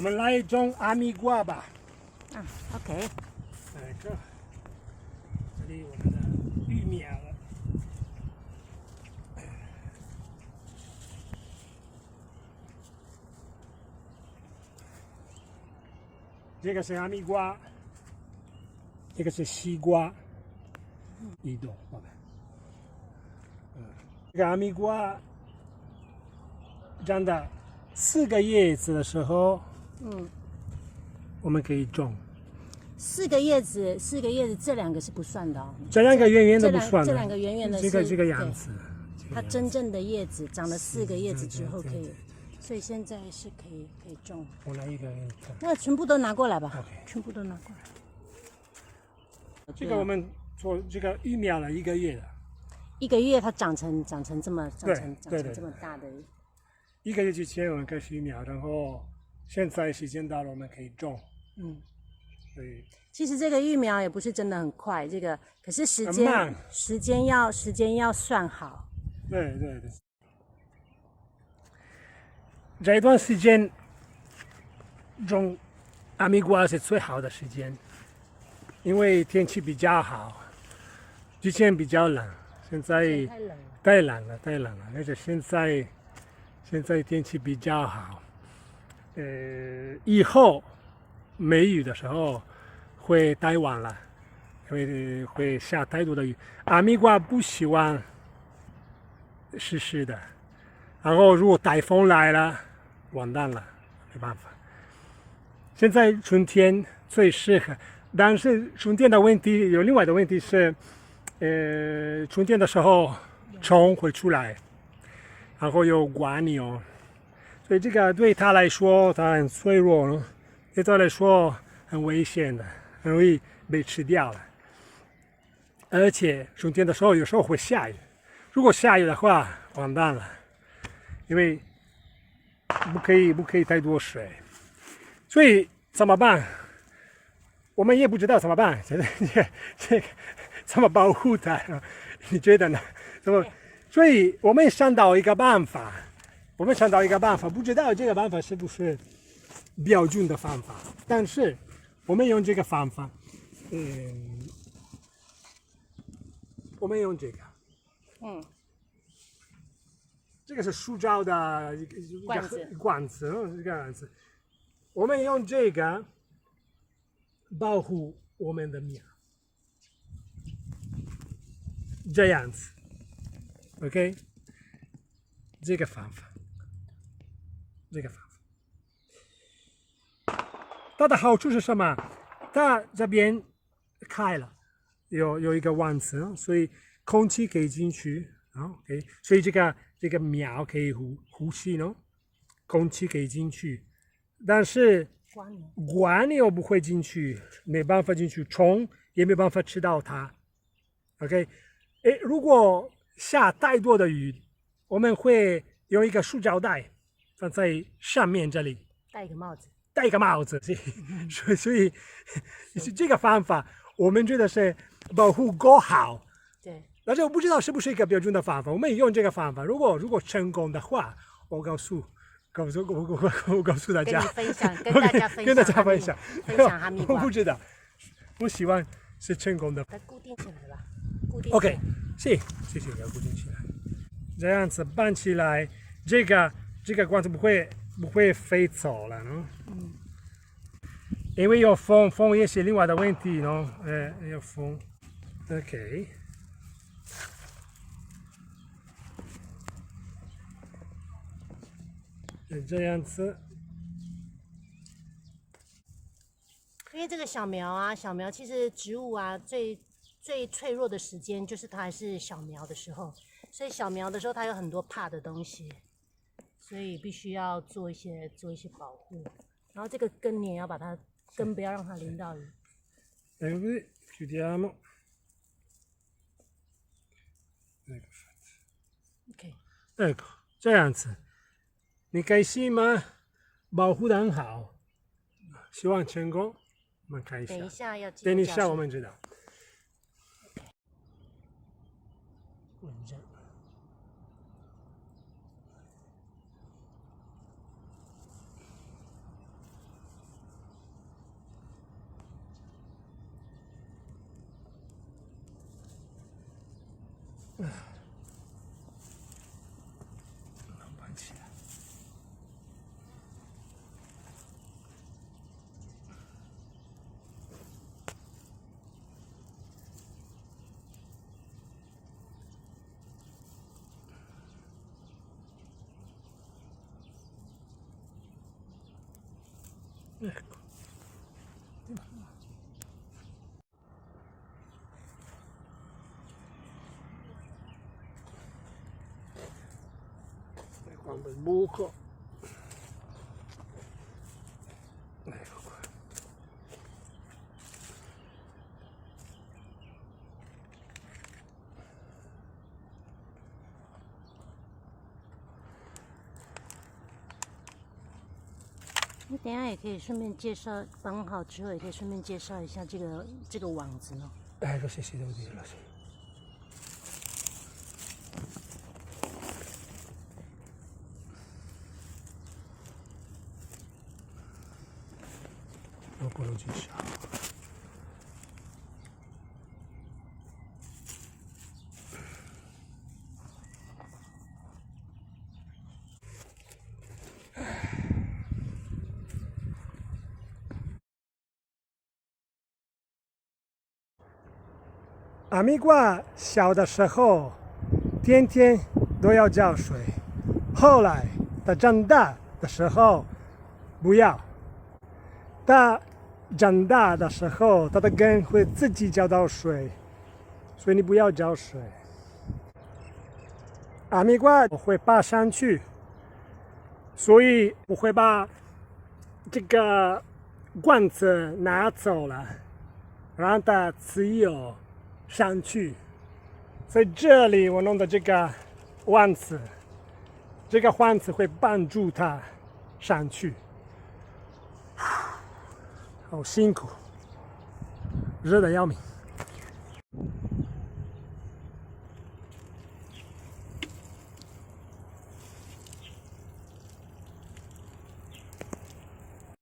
我们来种阿米瓜吧。OK。这里我们的玉苗了。这个是阿米瓜，这个是西瓜，移动好吧。这个阿米瓜长到4个叶子的时候，我们可以种。4个叶子，这2个是不算的哦。这2个圆圆的不算的，这2个圆圆的是这个样子。它真正的叶子长了4个叶子之后可以，所以现在是可以种。我拿一个给你看。那全部都拿过来吧。OK。全部都拿过来。这个我们做这个育苗了1个月了。1个月它长成这么这么大的。1个月之前我们开始育苗，然后现在时间到了，我们可以种。对。其实这个育苗也不是真的很快，这个可是时间要算好。对。这一段时间种阿米瓜是最好的时间，因为天气比较好，之前比较冷，现在太冷了，而且现在天气比较好。以后梅雨的时候会太晚了，会下太多的雨。阿米瓜不喜欢湿湿的，然后如果台风来了，完蛋了，没办法。现在春天最适合，但是春天的问题有另外的问题是，春天的时候虫会出来，然后有蜗牛，所以这个对它来说它很脆弱，对它来说很危险的，很容易被吃掉了。而且春天的时候有时候会下雨，如果下雨的话完蛋了，因为不可以太多水，所以怎么办？我们也不知道怎么办，这怎么保护它？你觉得呢？所以我们想到一个办法，不知道这个办法是不是标准的方法，但是我们用这个方法，我们用这个，这个是塑胶的一个管子，这个样子，我们用这个保护我们的苗，这样子 ，OK， 这个方法，它的好处是什么？它这边开了，有一个网子，所以空气可以进去，OK， 所以这个苗可以呼吸呢，空气可以进去，但是蜗牛不会进去，没办法进去，虫也没办法吃到它。OK， 如果下太多的雨，我们会用一个塑胶袋放在上面这里，戴一个帽子，所以这个方法我们觉得是保护够好。对。但是我不知道是不是一个标准的方法，我们用这个方法，如果成功的话，我告诉大家，跟大家分享哈密瓜。我不知道，我希望是成功的。它固定起来吧。OK， 谢谢，要固定起来，这样子绑起来，这个管子不会飞走了呢。因为有风也是另外的问题呢。有风 ，OK。这样子，因为这个小苗其实植物最脆弱的时间就是它还是小苗的时候，所以小苗的时候它有很多怕的东西，所以必须要做一些保护。然后这个根你也要把它根不要让它淋到雨。chiudiamo. OK， ecco， 这样子。你开心吗？保护得很好，希望成功。我们看一下。等一下我们知道。搬起来。Ecco. E quando il buco. Ecco qua. 你等一下也可以顺便介绍，绑好之后也可以顺便介绍一下这个网子呢。Ecco, sì, sì, devo dirlo, sì. Dopo lo giriamo.阿米瓜小的时候，天天都要浇水。后来它长大的时候，不要。它长大的时候，它的根会自己浇到水，所以你不要浇水。阿米瓜会爬上去，所以我会把这个罐子拿走了，让它自由上去。在这里我弄的这个环子，这个环子会帮助它上去。好辛苦，热得要命。